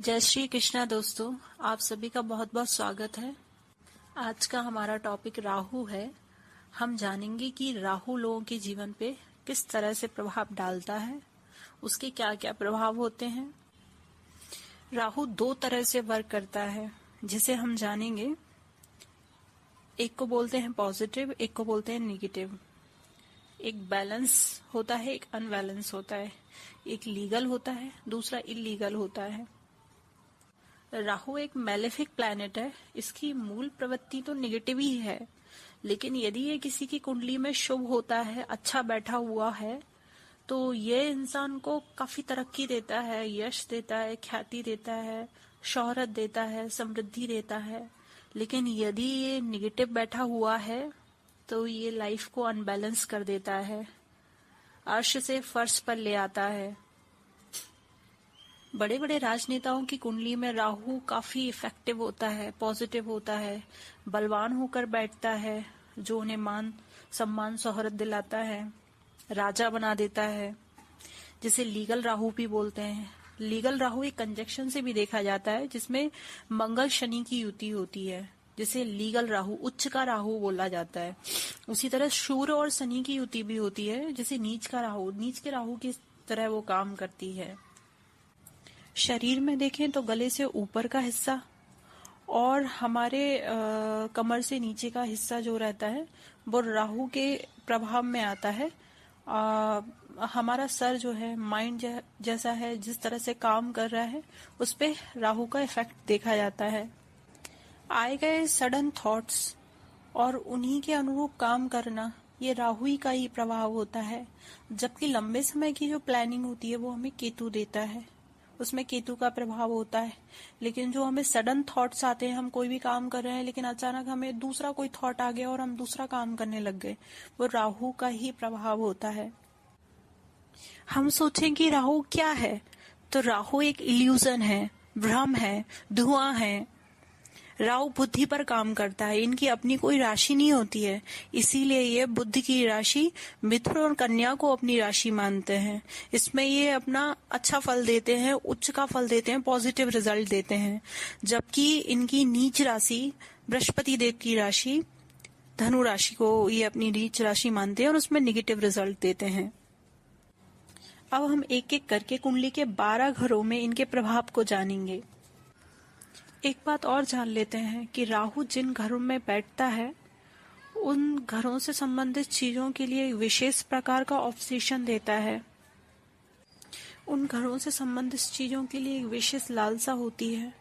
जय श्री कृष्णा दोस्तों, आप सभी का बहुत बहुत स्वागत है। आज का हमारा टॉपिक राहु है। हम जानेंगे कि राहु लोगों के जीवन पे किस तरह से प्रभाव डालता है, उसके क्या क्या प्रभाव होते हैं। राहु दो तरह से वर्क करता है, जिसे हम जानेंगे। एक को बोलते हैं पॉजिटिव, एक को बोलते हैं नेगेटिव। एक बैलेंस होता है, एक अनबैलेंस होता है। एक लीगल होता है, दूसरा इलीगल होता है। राहु एक मैलेफिक प्लैनेट है। इसकी मूल प्रवृत्ति तो नेगेटिव ही है, लेकिन यदि ये किसी की कुंडली में शुभ होता है, अच्छा बैठा हुआ है, तो ये इंसान को काफी तरक्की देता है, यश देता है, ख्याति देता है, शोहरत देता है, समृद्धि देता है। लेकिन यदि ये नेगेटिव बैठा हुआ है तो ये लाइफ को अनबैलेंस कर देता है, अर्श से फर्श पर ले आता है। बड़े बड़े राजनेताओं की कुंडली में राहु काफी इफेक्टिव होता है, पॉजिटिव होता है, बलवान होकर बैठता है, जो उन्हें मान सम्मान शोहरत दिलाता है, राजा बना देता है, जिसे लीगल राहु भी बोलते हैं। लीगल राहु एक कंजक्शन से भी देखा जाता है, जिसमें मंगल शनि की युति होती है, जिसे लीगल राहु, उच्च का राहु बोला जाता है। उसी तरह सूर्य और शनि की युति भी होती है, जिसे नीच का राहु, नीच के राहु की तरह वो काम करती है। शरीर में देखें तो गले से ऊपर का हिस्सा और हमारे कमर से नीचे का हिस्सा जो रहता है वो राहु के प्रभाव में आता है। हमारा सर जो है माइंड जैसा है, जिस तरह से काम कर रहा है, उस पे राहु का इफेक्ट देखा जाता है। आए गए सडन थॉट्स और उन्हीं के अनुरूप काम करना, ये राहु ही का ही प्रभाव होता है। जबकि लंबे समय की जो प्लानिंग होती है वो हमें केतु देता है, उसमें केतु का प्रभाव होता है। लेकिन जो हमें सडन थॉट्स आते हैं, हम कोई भी काम कर रहे हैं लेकिन अचानक हमें दूसरा कोई थॉट आ गया और हम दूसरा काम करने लग गए, वो राहु का ही प्रभाव होता है। हम सोचें कि राहु क्या है, तो राहु एक इल्यूजन है, भ्रम है, धुआं है। राहु बुद्धि पर काम करता है, इनकी अपनी कोई राशि नहीं होती है, इसीलिए ये बुद्धि की राशि मिथुन और कन्या को अपनी राशि मानते हैं। इसमें ये अपना अच्छा फल देते हैं, उच्च का फल देते हैं, पॉजिटिव रिजल्ट देते हैं। जबकि इनकी नीच राशि बृहस्पति देव की राशि, धनु राशि को ये अपनी नीच राशि मानते हैं और उसमें निगेटिव रिजल्ट देते हैं। अब हम एक एक करके कुंडली के 12 घरों में इनके प्रभाव को जानेंगे। एक बात और जान लेते हैं कि राहु जिन घरों में बैठता है, उन घरों से संबंधित चीजों के लिए विशेष प्रकार का ऑब्सेशन देता है। उन घरों से संबंधित चीजों के लिए एक विशेष लालसा होती है,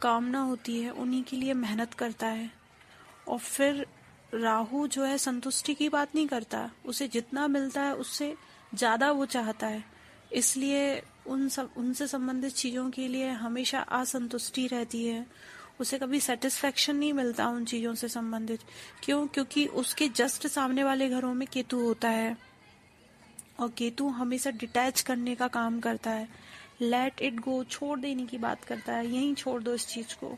कामना होती है, उन्हीं के लिए मेहनत करता है। और फिर राहु जो है संतुष्टि की बात नहीं करता, उसे जितना मिलता है उससे ज्यादा वो चाहता है। इसलिए उनसे संबंधित चीजों के लिए हमेशा असंतुष्टि रहती है, उसे कभी सेटिस्फेक्शन नहीं मिलता उन चीजों से संबंधित। क्यों? क्योंकि उसके जस्ट सामने वाले घरों में केतु होता है, और केतु हमेशा डिटैच करने का काम करता है, लेट इट गो, छोड़ देने की बात करता है, यहीं छोड़ दो इस चीज को।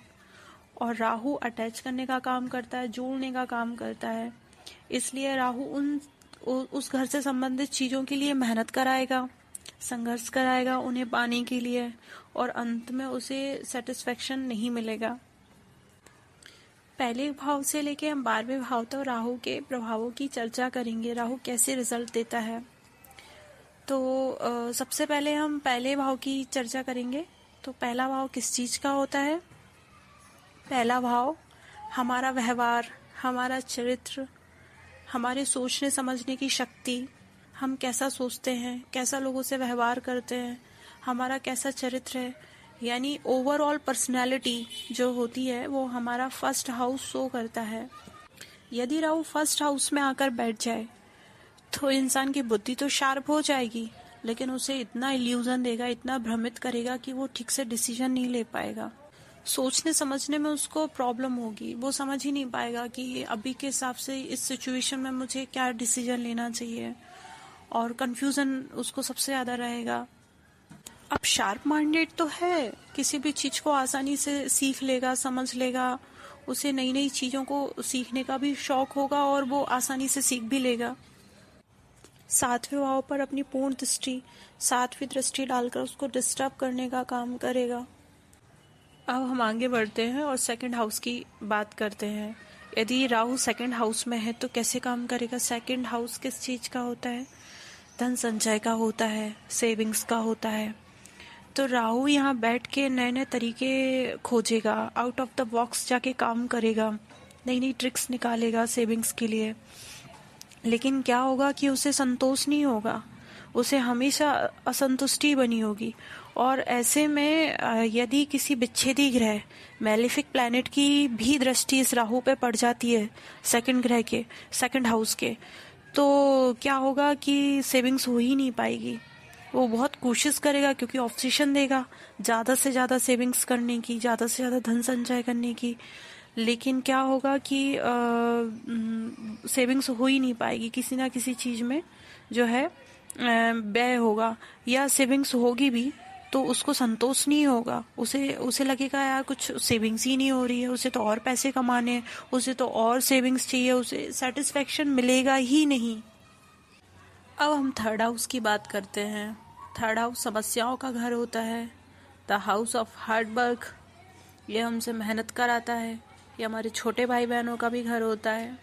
और राहु अटैच करने का काम करता है, जोड़ने का काम करता है। इसलिए राहु उस घर से संबंधित चीजों के लिए मेहनत कराएगा, संघर्ष कराएगा उन्हें पाने के लिए, और अंत में उसे सेटिस्फेक्शन नहीं मिलेगा। पहले भाव से लेके हम 12वें भाव तक राहु के प्रभावों की चर्चा करेंगे, राहु कैसे रिजल्ट देता है। तो सबसे पहले हम पहले भाव की चर्चा करेंगे। तो पहला भाव किस चीज का होता है? पहला भाव हमारा व्यवहार, हमारा चरित्र, हमारे सोचने समझने की शक्ति, हम कैसा सोचते हैं, कैसा लोगों से व्यवहार करते हैं, हमारा कैसा चरित्र है, यानी ओवरऑल पर्सनैलिटी जो होती है वो हमारा फर्स्ट हाउस शो करता है। यदि राहु फर्स्ट हाउस में आकर बैठ जाए तो इंसान की बुद्धि तो शार्प हो जाएगी, लेकिन उसे इतना इल्यूजन देगा, इतना भ्रमित करेगा कि वो ठीक से डिसीजन नहीं ले पाएगा। सोचने समझने में उसको प्रॉब्लम होगी, वो समझ ही नहीं पाएगा कि अभी के हिसाब से इस सिचुएशन में मुझे क्या डिसीजन लेना चाहिए, और कंफ्यूजन उसको सबसे ज्यादा रहेगा। अब शार्प माइंडेड तो है, किसी भी चीज को आसानी से सीख लेगा, समझ लेगा, उसे नई नई चीजों को सीखने का भी शौक होगा और वो आसानी से सीख भी लेगा। 7वें भाव पर अपनी पूर्ण दृष्टि, 7वीं दृष्टि डालकर उसको डिस्टर्ब करने का काम करेगा। अब हम आगे बढ़ते हैं और सेकंड हाउस की बात करते हैं। यदि राहु सेकंड हाउस में है तो कैसे काम करेगा। सेकंड हाउस किस चीज का होता है? धन संचय का होता है, सेविंग्स का होता है। तो राहु यहाँ बैठ के नए नए तरीके खोजेगा, आउट ऑफ द बॉक्स जाके काम करेगा, नई नई ट्रिक्स निकालेगा सेविंग्स के लिए। लेकिन क्या होगा कि उसे संतोष नहीं होगा, उसे हमेशा असंतुष्टि बनी होगी। और ऐसे में यदि किसी विच्छेदी ग्रह मैलेफिक प्लैनेट की भी दृष्टि इस राहु पे पड़ जाती है, सेकंड ग्रह के, सेकंड हाउस के, तो क्या होगा कि सेविंग्स हो ही नहीं पाएगी। वो बहुत कोशिश करेगा क्योंकि ऑब्सेशन देगा ज़्यादा से ज़्यादा सेविंग्स करने की, ज़्यादा से ज़्यादा धन संचय करने की। लेकिन क्या होगा कि सेविंग्स हो ही नहीं पाएगी, किसी ना किसी चीज़ में जो है व्यय होगा, या सेविंग्स होगी भी तो उसको संतोष नहीं होगा। उसे लगेगा यार कुछ सेविंग्स ही नहीं हो रही है, उसे तो और पैसे कमाने हैं, उसे तो और सेविंग्स चाहिए, उसे सेटिस्फेक्शन मिलेगा ही नहीं। अब हम थर्ड हाउस की बात करते हैं। थर्ड हाउस समस्याओं का घर होता है, the house of hard work. ये हमसे मेहनत कराता है। ये हमारे छोटे भाई बहनों का भी घर होता है।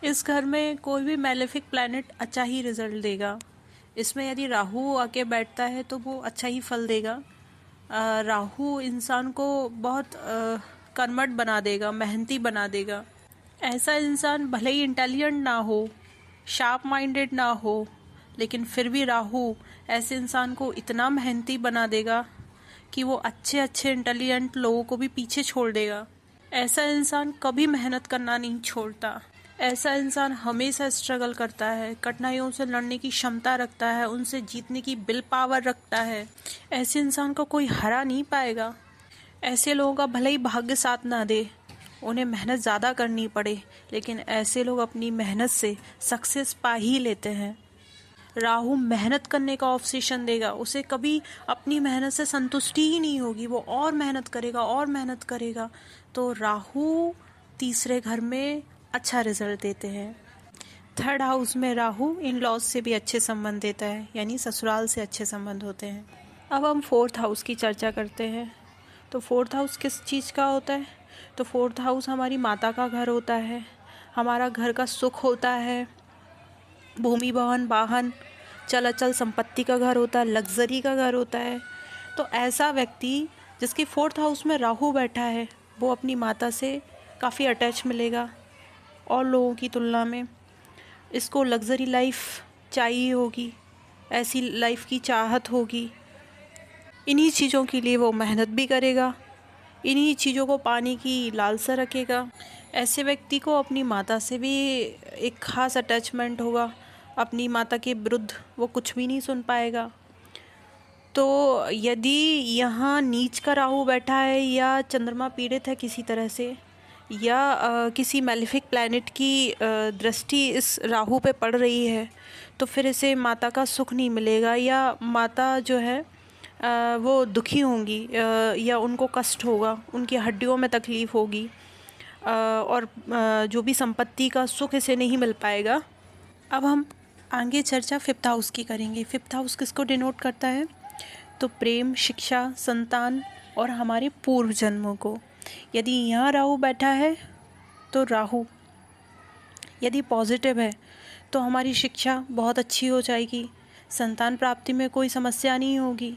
इस घर में कोई भी मैलेफिक प्लैनेट अच्छा ही रिजल्ट देगा। इसमें यदि राहु आके बैठता है तो वो अच्छा ही फल देगा। राहु इंसान को बहुत कर्मठ बना देगा, मेहनती बना देगा। ऐसा इंसान भले ही इंटेलिजेंट ना हो, शार्प माइंडेड ना हो, लेकिन फिर भी राहु ऐसे इंसान को इतना मेहनती बना देगा कि वो अच्छे अच्छे इंटेलिजेंट लोगों को भी पीछे छोड़ देगा। ऐसा इंसान कभी मेहनत करना नहीं छोड़ता। ऐसा इंसान हमेशा स्ट्रगल करता है, कठिनाइयों से लड़ने की क्षमता रखता है, उनसे जीतने की विल पावर रखता है। ऐसे इंसान को कोई हरा नहीं पाएगा। ऐसे लोगों का भले ही भाग्य साथ ना दे, उन्हें मेहनत ज़्यादा करनी पड़े, लेकिन ऐसे लोग अपनी मेहनत से सक्सेस पा ही लेते हैं। राहु मेहनत करने का ऑब्सेशन देगा, उसे कभी अपनी मेहनत से संतुष्टि ही नहीं होगी, वो और मेहनत करेगा और मेहनत करेगा। तो राहु तीसरे घर में अच्छा रिजल्ट देते हैं। थर्ड हाउस में राहु इन लॉज से भी अच्छे संबंध देता है, यानी ससुराल से अच्छे संबंध होते हैं। अब हम फोर्थ हाउस की चर्चा करते हैं। तो फोर्थ हाउस किस चीज़ का होता है? तो फोर्थ हाउस हमारी माता का घर होता है, हमारा घर का सुख होता है, भूमि भवन वाहन चल अचल संपत्ति का घर होता है, लग्जरी का घर होता है। तो ऐसा व्यक्ति जिसकी फोर्थ हाउस में राहु बैठा है वो अपनी माता से काफ़ी अटैच मिलेगा और लोगों की तुलना में। इसको लग्जरी लाइफ चाहिए होगी, ऐसी लाइफ की चाहत होगी। इन्हीं चीज़ों के लिए वो मेहनत भी करेगा, इन्हीं चीज़ों को पाने की लालसा रखेगा। ऐसे व्यक्ति को अपनी माता से भी एक ख़ास अटैचमेंट होगा। अपनी माता के विरुद्ध वो कुछ भी नहीं सुन पाएगा। तो यदि यहाँ नीच का राहु बैठा है या चंद्रमा पीड़ित है किसी तरह से, या किसी मैलेफिक प्लैनेट की दृष्टि इस राहु पे पड़ रही है, तो फिर इसे माता का सुख नहीं मिलेगा, या माता जो है वो दुखी होंगी, या उनको कष्ट होगा, उनकी हड्डियों में तकलीफ़ होगी, और जो भी संपत्ति का सुख इसे नहीं मिल पाएगा। अब हम आगे चर्चा फिफ्थ हाउस की करेंगे। फिफ्थ हाउस किसको डिनोट करता है? तो प्रेम, शिक्षा, संतान और हमारे पूर्व जन्मों को। यदि यहाँ राहु बैठा है तो राहु यदि पॉजिटिव है तो हमारी शिक्षा बहुत अच्छी हो जाएगी, संतान प्राप्ति में कोई समस्या नहीं होगी।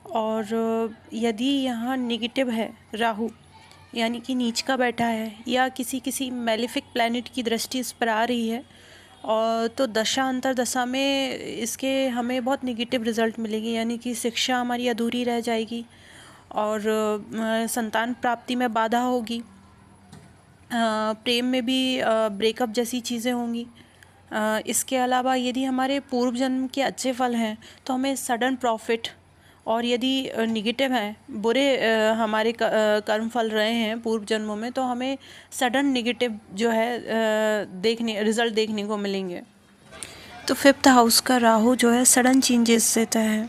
और यदि यहाँ नेगेटिव है राहु, यानी कि नीच का बैठा है, या किसी मैलेफिक प्लैनेट की दृष्टि इस पर आ रही है, और तो दशा अंतर दशा में इसके हमें बहुत नेगेटिव रिजल्ट मिलेंगे, यानी कि शिक्षा हमारी अधूरी रह जाएगी और संतान प्राप्ति में बाधा होगी, प्रेम में भी ब्रेकअप जैसी चीज़ें होंगी। इसके अलावा यदि हमारे पूर्व जन्म के अच्छे फल हैं तो हमें सडन प्रॉफिट, और यदि निगेटिव हैं, बुरे हमारे कर्म फल रहे हैं पूर्व जन्मों में, तो हमें सडन निगेटिव जो है रिजल्ट देखने को मिलेंगे। तो फिफ्थ हाउस का राहु जो है सडन चेंजेस देता है।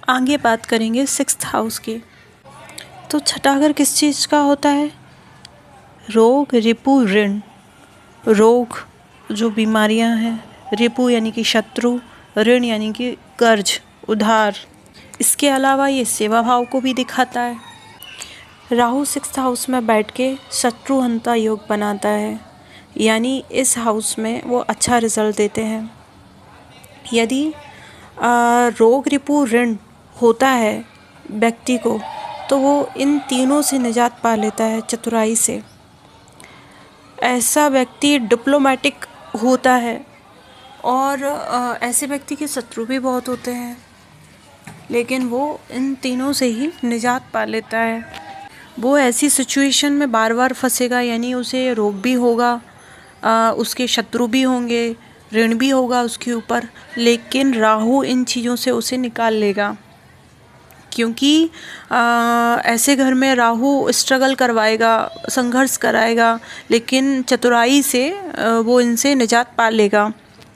आगे बात करेंगे सिक्स्थ हाउस की। तो छठा घर किस चीज़ का होता है? रोग, रिपु, ऋण। रोग जो बीमारियां हैं, रिपु यानी कि शत्रु, ऋण यानी कि कर्ज, उधार। इसके अलावा ये सेवा भाव को भी दिखाता है। राहु 6th हाउस में बैठ के शत्रुहंता योग बनाता है, यानी इस हाउस में वो अच्छा रिजल्ट देते हैं। यदि रोग रिपु ऋण होता है व्यक्ति को, तो वो इन तीनों से निजात पा लेता है चतुराई से। ऐसा व्यक्ति डिप्लोमेटिक होता है और ऐसे व्यक्ति के शत्रु भी बहुत होते हैं, लेकिन वो इन तीनों से ही निजात पा लेता है। वो ऐसी सिचुएशन में बार बार फंसेगा, यानी उसे रोग भी होगा, उसके शत्रु भी होंगे, ऋण भी होगा उसके ऊपर, लेकिन राहु इन चीज़ों से उसे निकाल लेगा। क्योंकि ऐसे घर में राहु स्ट्रगल करवाएगा, संघर्ष कराएगा, लेकिन चतुराई से वो इनसे निजात पा लेगा।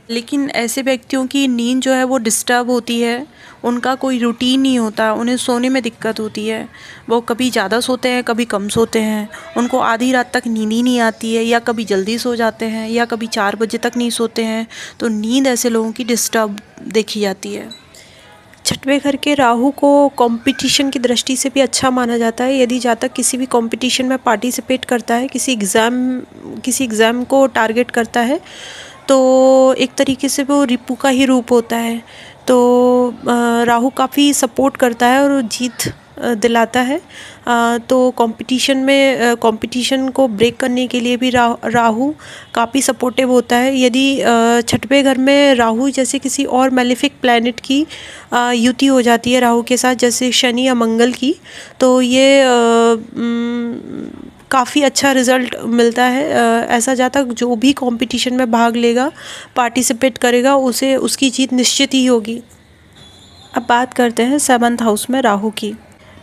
लेकिन ऐसे व्यक्तियों की नींद जो है वो डिस्टर्ब होती है, उनका कोई रूटीन नहीं होता, उन्हें सोने में दिक्कत होती है। वो कभी ज़्यादा सोते हैं, कभी कम सोते हैं, उनको आधी रात तक नींद ही नहीं आती है, या कभी जल्दी सो जाते हैं, या कभी 4 बजे तक नहीं सोते हैं। तो नींद ऐसे लोगों की डिस्टर्ब देखी जाती है। 6वें घर के राहु को कंपटीशन की दृष्टि से भी अच्छा माना जाता है। यदि जातक किसी भी कंपटीशन में पार्टिसिपेट करता है, किसी एग्ज़ाम को टारगेट करता है, तो एक तरीके से वो रिपु का ही रूप होता है। तो राहु काफ़ी सपोर्ट करता है और जीत दिलाता है। तो कंपटीशन को ब्रेक करने के लिए भी राहु काफ़ी सपोर्टिव होता है। यदि 6वें घर में राहु जैसे किसी और मैलेफिक प्लैनेट की युति हो जाती है राहु के साथ, जैसे शनि या मंगल की, तो ये काफ़ी अच्छा रिज़ल्ट मिलता है। ऐसा जातक जो भी कंपटीशन में भाग लेगा, पार्टिसिपेट करेगा, उसे उसकी जीत निश्चित ही होगी। अब बात करते हैं 7th हाउस में राहु की।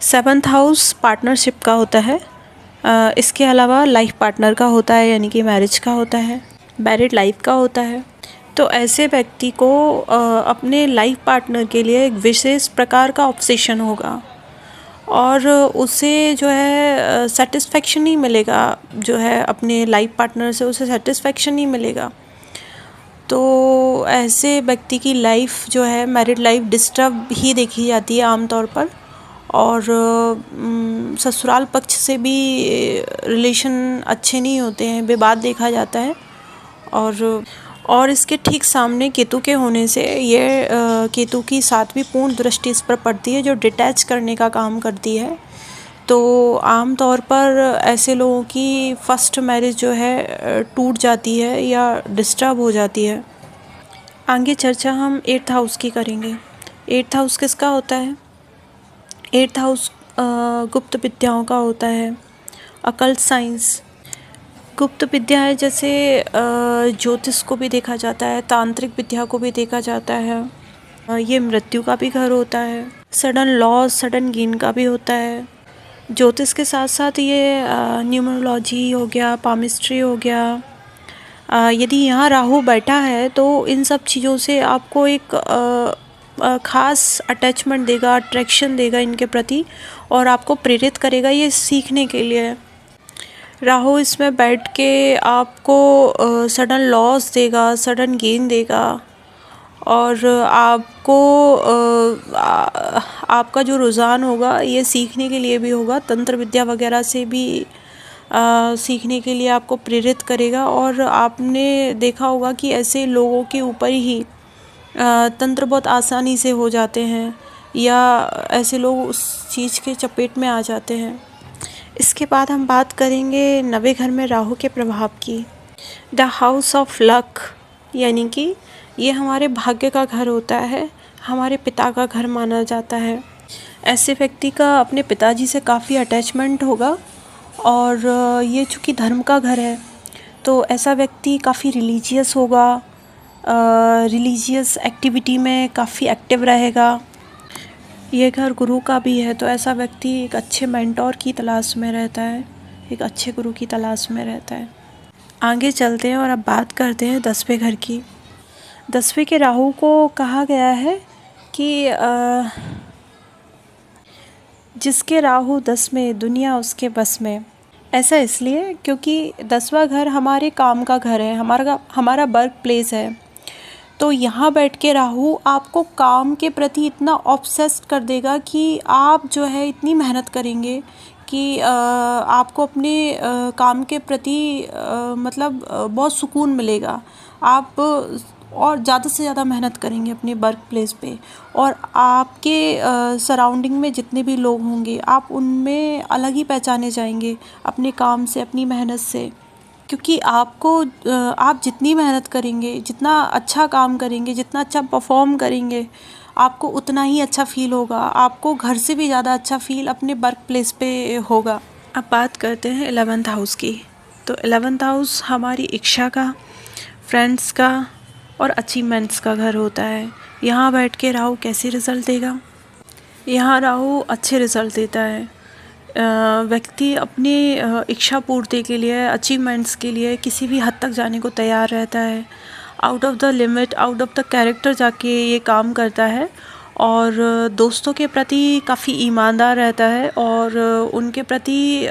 7th हाउस पार्टनरशिप का होता है। इसके अलावा लाइफ पार्टनर का होता है, यानी कि मैरिज का होता है, मैरिड लाइफ का होता है। तो ऐसे व्यक्ति को अपने लाइफ पार्टनर के लिए एक विशेष प्रकार का ऑब्सेशन होगा, और उसे जो है सेटिस्फेक्शन नहीं मिलेगा, जो है अपने लाइफ पार्टनर से उसे सेटिस्फेक्शन नहीं मिलेगा। तो ऐसे व्यक्ति की लाइफ जो है, मैरिड लाइफ, डिस्टर्ब ही देखी जाती है आमतौर पर। और ससुराल पक्ष से भी रिलेशन अच्छे नहीं होते हैं, विवाद देखा जाता है। और इसके ठीक सामने केतु के होने से ये केतु की 7वीं पूर्ण दृष्टि इस पर पड़ती है, जो डिटैच करने का काम करती है। तो आम तौर पर ऐसे लोगों की फर्स्ट मैरिज जो है टूट जाती है या डिस्टर्ब हो जाती है। आगे चर्चा हम 8th हाउस की करेंगे। 8th हाउस किसका होता है? 8th हाउस गुप्त विद्याओं का होता है, अकल्ट साइंस। गुप्त विद्याएं जैसे ज्योतिष को भी देखा जाता है, तांत्रिक विद्या को भी देखा जाता है। ये मृत्यु का भी घर होता है, सडन लॉस, सडन गेन का भी होता है। ज्योतिष के साथ साथ ये न्यूमरोलॉजी हो गया, पामिस्ट्री हो गया। यदि यहाँ राहु बैठा है तो इन सब चीज़ों से आपको एक ख़ास अटैचमेंट देगा, अट्रैक्शन देगा इनके प्रति, और आपको प्रेरित करेगा ये सीखने के लिए। राहु इसमें बैठ के आपको सडन लॉस देगा, सडन गेन देगा, और आपको आपका जो रुझान होगा ये सीखने के लिए भी होगा, तंत्र विद्या वगैरह से भी सीखने के लिए आपको प्रेरित करेगा। और आपने देखा होगा कि ऐसे लोगों के ऊपर ही तंत्र बहुत आसानी से हो जाते हैं, या ऐसे लोग उस चीज़ के चपेट में आ जाते हैं। इसके बाद हम बात करेंगे 9वें घर में राहु के प्रभाव की। द हाउस ऑफ लक, यानी कि ये हमारे भाग्य का घर होता है, हमारे पिता का घर माना जाता है। ऐसे व्यक्ति का अपने पिताजी से काफ़ी अटैचमेंट होगा, और ये चूँकि धर्म का घर है तो ऐसा व्यक्ति काफ़ी रिलीजियस होगा, रिलीजियस एक्टिविटी में काफ़ी एक्टिव रहेगा। ये घर गुरु का भी है, तो ऐसा व्यक्ति एक अच्छे मेंटोर की तलाश में रहता है, एक अच्छे गुरु की तलाश में रहता है। आगे चलते हैं और अब बात करते हैं 10वें घर की। 10वें के राहु को कहा गया है कि जिसके राहु 10 में, दुनिया उसके बस में। ऐसा इसलिए क्योंकि 10वां घर हमारे काम का घर है, हमारा वर्क प्लेस है। तो यहाँ बैठ के राहु आपको काम के प्रति इतना ऑब्सेस्ड कर देगा कि आप जो है इतनी मेहनत करेंगे कि आपको अपने काम के प्रति मतलब बहुत सुकून मिलेगा। आप और ज़्यादा से ज़्यादा मेहनत करेंगे अपने वर्क प्लेस पे, और आपके सराउंडिंग में जितने भी लोग होंगे आप उनमें अलग ही पहचाने जाएंगे अपने काम से, अपनी मेहनत से। क्योंकि आप जितनी मेहनत करेंगे, जितना अच्छा काम करेंगे, जितना अच्छा परफॉर्म करेंगे, आपको उतना ही अच्छा फील होगा। आपको घर से भी ज़्यादा अच्छा फील अपने वर्क प्लेस पे होगा। अब बात करते हैं 11th हाउस की। तो 11th हाउस हमारी इच्छा का, फ्रेंड्स का और अचीवमेंट्स का घर होता है। यहाँ बैठ के राहु कैसे रिज़ल्ट देगा? यहाँ राहु अच्छे रिज़ल्ट देता है। व्यक्ति अपनी इच्छा पूर्ति के लिए, अचीवमेंट्स के लिए किसी भी हद तक जाने को तैयार रहता है। Out of the limit, out of the character जाके ये काम करता है, और दोस्तों के प्रति काफ़ी ईमानदार रहता है, और उनके प्रति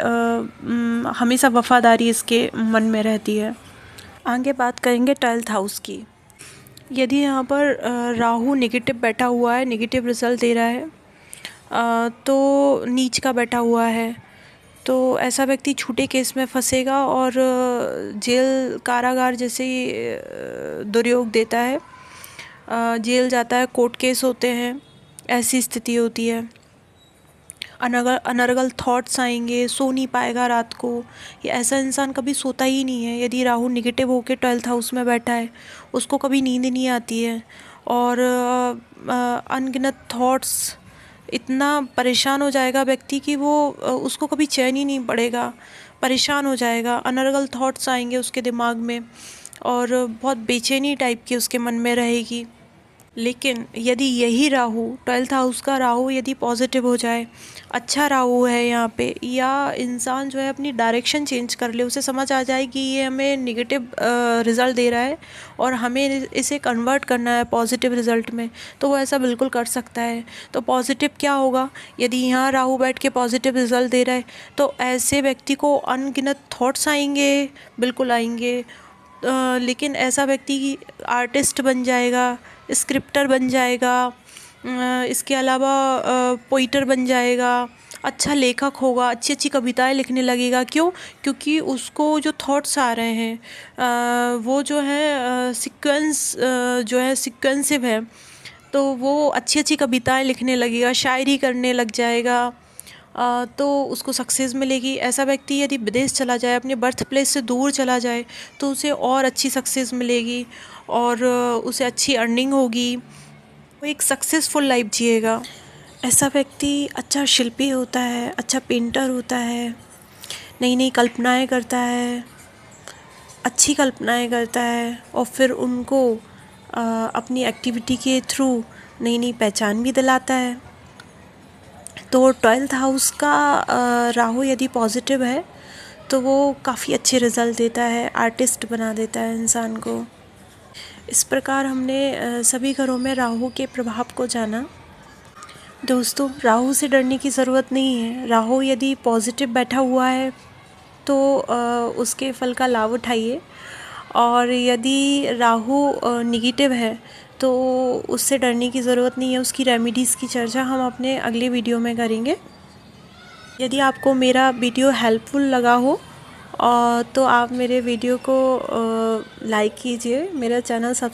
हमेशा वफादारी इसके मन में रहती है। आगे बात करेंगे 12th हाउस की। यदि यहाँ पर राहु नेगेटिव बैठा हुआ है, नेगेटिव रिजल्ट दे रहा है, तो नीच का बैठा हुआ है, तो ऐसा व्यक्ति झूठे केस में फंसेगा और जेल, कारागार जैसे दुर्योग देता है। जेल जाता है, कोर्ट केस होते हैं, ऐसी स्थिति होती है। अनर्गल थॉट्स आएंगे, सो नहीं पाएगा रात को। ये ऐसा इंसान कभी सोता ही नहीं है। यदि राहु नेगेटिव होकर 12th हाउस में बैठा है, उसको कभी नींद नहीं आती है, और अनगिनत थॉट्स, इतना परेशान हो जाएगा व्यक्ति कि वो उसको कभी चैन ही नहीं पड़ेगा, परेशान हो जाएगा। अनर्गल थॉट्स आएंगे उसके दिमाग में, और बहुत बेचैनी टाइप की उसके मन में रहेगी। लेकिन यदि यही राहु, 12th हाउस का राहु यदि पॉजिटिव हो जाए, अच्छा राहु है यहाँ पे, या इंसान जो है अपनी डायरेक्शन चेंज कर ले, उसे समझ आ जाए कि ये हमें नेगेटिव रिज़ल्ट दे रहा है और हमें इसे कन्वर्ट करना है पॉजिटिव रिज़ल्ट में, तो वो ऐसा बिल्कुल कर सकता है। तो पॉजिटिव क्या होगा? यदि यहाँ राहु बैठ के पॉजिटिव रिज़ल्ट दे रहा है, तो ऐसे व्यक्ति को अनगिनत थॉट्स आएंगे, बिल्कुल आएंगे। लेकिन ऐसा व्यक्ति आर्टिस्ट बन जाएगा, स्क्रिप्टर बन जाएगा, इसके अलावा पोइटर बन जाएगा, अच्छा लेखक होगा, अच्छी अच्छी कविताएं लिखने लगेगा। क्यों? क्योंकि उसको जो थॉट्स आ रहे हैं वो जो है सीक्वेंस जो है सीक्वेंसिव है, तो वो अच्छी अच्छी कविताएं लिखने लगेगा, शायरी करने लग जाएगा, तो उसको सक्सेस मिलेगी। ऐसा व्यक्ति यदि विदेश चला जाए, अपने बर्थ प्लेस से दूर चला जाए, तो उसे और अच्छी सक्सेस मिलेगी, और उसे अच्छी अर्निंग होगी, वो एक सक्सेसफुल लाइफ जिएगा। ऐसा व्यक्ति अच्छा शिल्पी होता है, अच्छा पेंटर होता है, नई नई कल्पनाएं करता है, अच्छी कल्पनाएं करता है, और फिर उनको अपनी एक्टिविटी के थ्रू नई नई पहचान भी दिलाता है। तो 12th हाउस का राहु यदि पॉजिटिव है, तो वो काफ़ी अच्छे रिज़ल्ट देता है, आर्टिस्ट बना देता है इंसान को। इस प्रकार हमने सभी घरों में राहु के प्रभाव को जाना। दोस्तों, राहु से डरने की ज़रूरत नहीं है। राहु यदि पॉजिटिव बैठा हुआ है तो उसके फल का लाभ उठाइए, और यदि राहु निगेटिव है तो उससे डरने की ज़रूरत नहीं है। उसकी रेमेडीज़ की चर्चा हम अपने अगले वीडियो में करेंगे। यदि आपको मेरा वीडियो हेल्पफुल लगा हो तो आप मेरे वीडियो को लाइक कीजिए, मेरा चैनल सब्सक्राइब